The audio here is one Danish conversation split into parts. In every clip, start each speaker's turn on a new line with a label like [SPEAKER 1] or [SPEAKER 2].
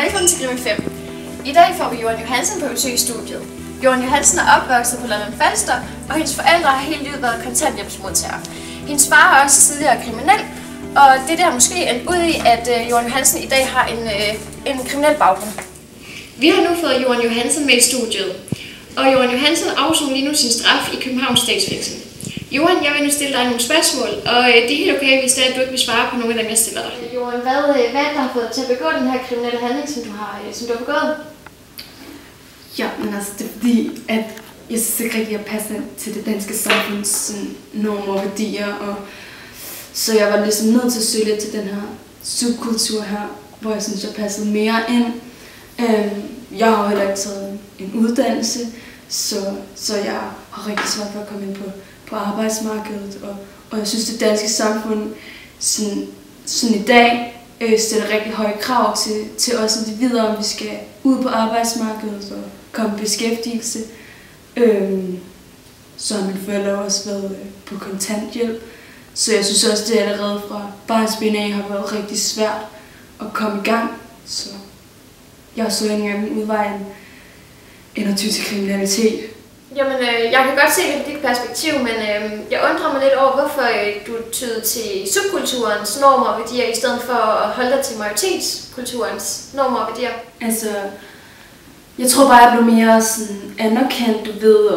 [SPEAKER 1] Velkommen til Krimi 5. I dag får vi Johan Johansen på besøg i studiet. Johan Johansen er opvokset på Lolland Falster, og hendes forældre har hele livet været kontanthjælpsmodtagere. Hendes far er også tidligere kriminel, og det der måske endt ud i, at Johan Johansen i dag har en kriminel baggrund. Vi har nu fået Johan Johansen med i studiet, og Johan Johansen afsoner lige nu sin straf i Københavns Statsfængsel. Johan, jeg vil nu stille dig nogle spørgsmål, og det er helt okay, hvis det er, at du ikke vil svare på nogle af dem, jeg stiller dig. Johan, hvad er det, der har fået dig til at begå den her kriminelle handling, som du har begået?
[SPEAKER 2] Ja, men altså, det er fordi, at jeg synes ikke rigtig, at jeg passer til det danske samfunds normer og værdier, og så jeg var ligesom nødt til at søge lidt til den her subkultur her, hvor jeg synes, jeg passede mere ind. Jeg har heller ikke taget en uddannelse, så jeg har rigtig svært for at komme ind på arbejdsmarkedet, og jeg synes, det danske samfund sådan i dag stiller rigtig høje krav til os individer, om vi skal ud på arbejdsmarkedet og komme i beskæftigelse. Så har mine forældre også været på kontanthjælp, så jeg synes også, det allerede fra barnsben af har været rigtig svært at komme i gang. Så jeg så ikke engang udvejen end at ty til kriminalitet.
[SPEAKER 1] Jamen, jeg kan godt se det fra dit perspektiv, men jeg undrer mig lidt over, hvorfor du tyder til subkulturens normer og værdier, i stedet for at holde dig til majoritetskulturens normer og værdier.
[SPEAKER 2] Altså, jeg tror bare, jeg blev mere sådan anerkendt, du ved,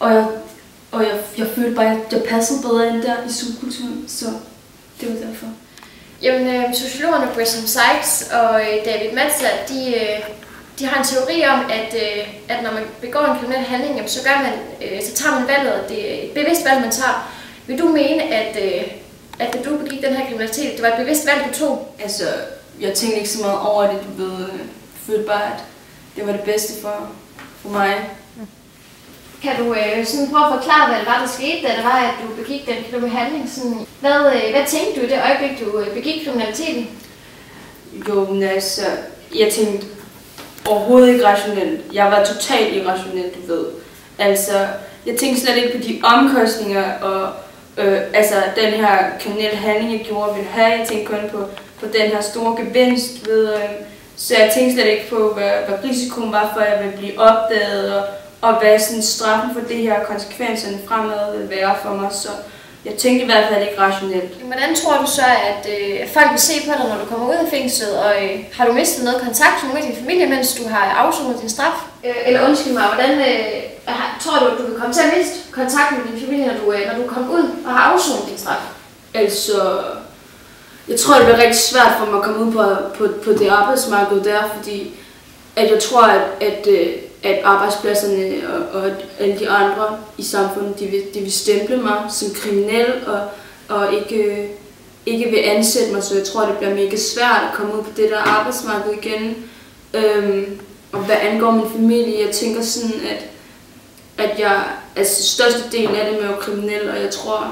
[SPEAKER 2] og jeg følte bare, at jeg passede bedre ind der i subkulturen, så det var derfor.
[SPEAKER 1] Jamen, sociologerne Gresham Sykes og David Matzler, de har en teori om, at når man begår en kriminel handling, så tager man valget, og det er et bevidst valg, man tager. Vil du mene, at da du begik den her kriminalitet, det var et bevidst valg, du tog?
[SPEAKER 2] Altså, jeg tænkte ikke så meget over det, du ved. Jeg følte bare, at det var det bedste for mig.
[SPEAKER 1] Kan du sådan prøve at forklare, hvad det var, der skete, da det var, at du begik den kriminelle handling? Sådan, hvad tænkte du i det øjeblik, du begik kriminaliteten?
[SPEAKER 2] Jo, men altså, jeg tænkte overhovedet ikke rationelt. Jeg var totalt irrationel, du ved. Altså, jeg tænkte slet ikke på de omkostninger og altså den her kriminelle handling, jeg gjorde, ville have. Jeg tænkte kun på den her store gevinst, ved. Så jeg tænkte slet ikke på, hvad risikoen var for, at jeg ville blive opdaget, og hvad sådan straffen for det her konsekvenserne fremad ville være for mig. Så jeg tænkte i hvert fald ikke rationelt.
[SPEAKER 1] Hvordan tror du så, at folk vil se på dig, når du kommer ud af fængslet, og har du mistet noget kontakt med din familie, mens du har afsonet din straf? Eller undskyld mig, hvordan tror du, at du vil komme til at miste kontakt med din familie, når du kommer ud og har afsonet din straf?
[SPEAKER 2] Altså, jeg tror, det bliver rigtig svært for mig at komme ud på det arbejdsmarked der, fordi at jeg tror, at arbejdspladserne og alle de andre i samfundet, de vil stemple mig som kriminel og ikke vil ansætte mig, så jeg tror, det bliver mega svært at komme ud på det der arbejdsmarked igen. Og hvad angår min familie, jeg tænker sådan, at jeg, altså størstedelen af dem er jo kriminel, og jeg tror,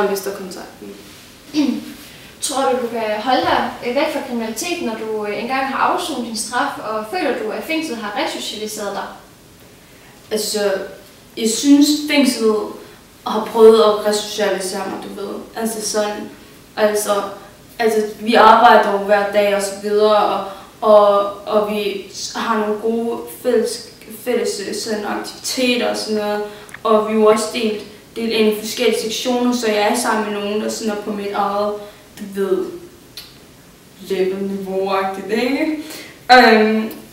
[SPEAKER 2] jeg mister kontakten.
[SPEAKER 1] Tror du kan holde dig væk fra kriminaliteten, når du engang har afsonet din straf, og føler du, at fængslet har resocialiseret dig?
[SPEAKER 2] Altså, jeg synes, fængslet har prøvet at resocialisere mig, du ved. Altså, vi arbejder jo hver dag og så videre, og vi har nogle gode fælles sådan, aktiviteter og sådan noget, og vi er jo også delt ind i forskellige sektioner, så jeg er sammen med nogen, der sådan er på mit eget, du ved, level-niveau-agtigt, ikke?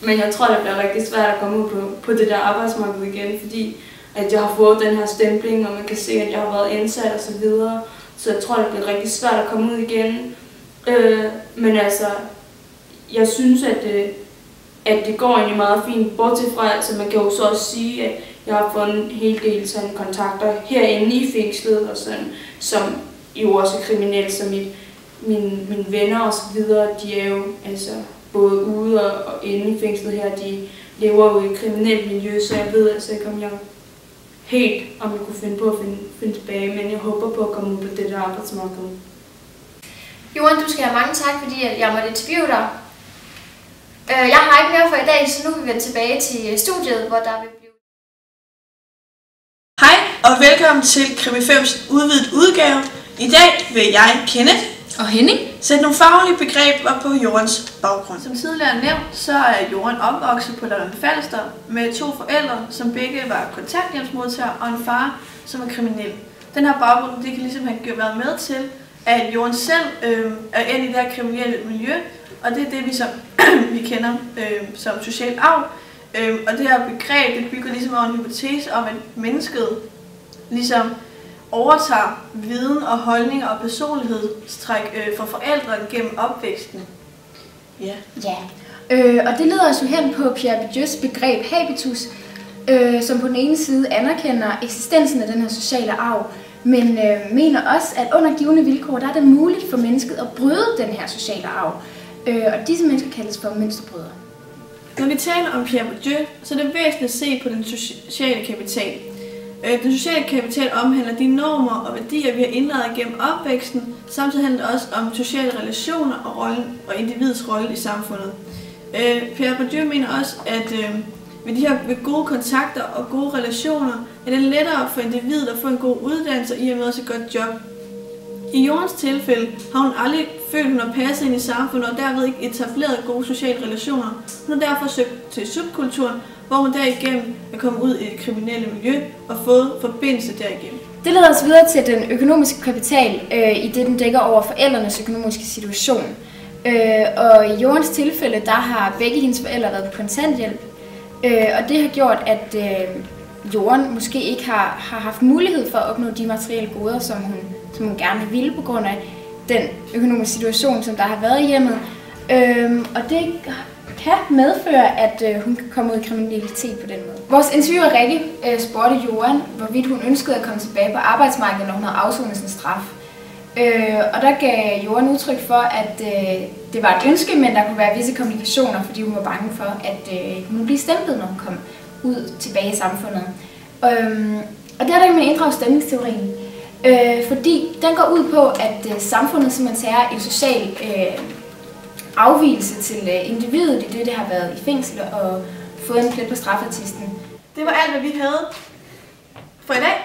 [SPEAKER 2] Men jeg tror, det bliver rigtig svært at komme ud på det der arbejdsmarked igen, fordi at jeg har fået den her stempling, og man kan se, at jeg har været indsat og så videre. Så jeg tror, det bliver rigtig svært at komme ud igen. Men altså, jeg synes, at det går egentlig meget fint, bortset fra, altså man kan jo så også sige, at jeg har fået en hel del sådan kontakter herinde i fængslet, og sådan, som jo også er kriminelle, så mine venner og så videre, de er jo altså både ude og inde i fængslet her, de lever jo i et kriminelt miljø, så jeg ved altså ikke, om jeg kunne finde på at finde tilbage, men jeg håber på at komme ud på det der arbejdsmarked.
[SPEAKER 1] Johan, du skal have mange tak, fordi jeg måtte interviewe dig. Jeg har ikke mere for i dag, så nu vil vi vende tilbage til studiet, hvor der vil blive...
[SPEAKER 3] Hej og velkommen til Krimi 5's udvidet udgave. I dag vil jeg, Kenneth, Og Henning, sæt nogle faglige begreber på Jorans baggrund.
[SPEAKER 4] Som tidligere nævnt, så er Joran opvokset på Lolland-Falster med 2 forældre, som begge var kontanthjælpsmodtagere, og en far, som er kriminel. Den her baggrund, det kan ligesom have været med til, at Joran selv er ind i det her kriminelle miljø, og det er det, vi kender som social arv. Og det her begreb, det bygger ligesom over en hypotese om, at mennesket ligesom overtager viden og holdninger og personlighedstræk fra forældrene gennem opvæksten.
[SPEAKER 1] Ja. Og det leder os jo hen på Pierre Bourdieus begreb habitus, som på den ene side anerkender eksistensen af den her sociale arv, men mener også, at under givne vilkår, der er det muligt for mennesket at bryde den her sociale arv. Og disse mennesker kaldes for mønsterbrydere.
[SPEAKER 4] Når vi taler om Pierre Bourdieu, så er det væsentligt at se på den sociale kapital. Den sociale kapital omhandler de normer og værdier, vi har indlejret gennem opvæksten. Samtidig handler det også om sociale relationer og individets rolle i samfundet. Pierre Bourdieu mener også, at ved gode kontakter og gode relationer er det lettere for individet at få en god uddannelse og i og med også et godt job. I Jorans tilfælde har hun aldrig følt, hun har passet ind i samfundet og derved ikke etableret gode sociale relationer. Hun har derfor søgt til subkulturen, hvor hun derigennem er kommet ud i det kriminelle miljø og fået forbindelse derigennem.
[SPEAKER 1] Det leder os videre til den økonomiske kapital, i det den dækker over forældrenes økonomiske situation. Og i Jorans tilfælde, der har begge hendes forældre været på kontanthjælp, og det har gjort, at Joran måske ikke har haft mulighed for at opnå de materielle goder, som hun gerne ville på grund af den økonomiske situation, som der har været i hjemmet. Og det kan medføre, at hun kan komme ud i kriminalitet på den måde. Vores interviewer Rikke spurgte Joran, hvorvidt hun ønskede at komme tilbage på arbejdsmarkedet, når hun havde afsonet sin straf. Og der gav Joran udtryk for, at det var et ønske, men der kunne være visse komplikationer, fordi hun var bange for, at hun ville blive stemplet, når hun kom ud tilbage i samfundet. Og der er der man inddrager stemningsteorien, fordi den går ud på, at samfundet simpelthen tager en social afvigelse til individet i det har været i fængsel og fået en plet på straffeattesten.
[SPEAKER 4] Det var alt, hvad vi havde for i dag.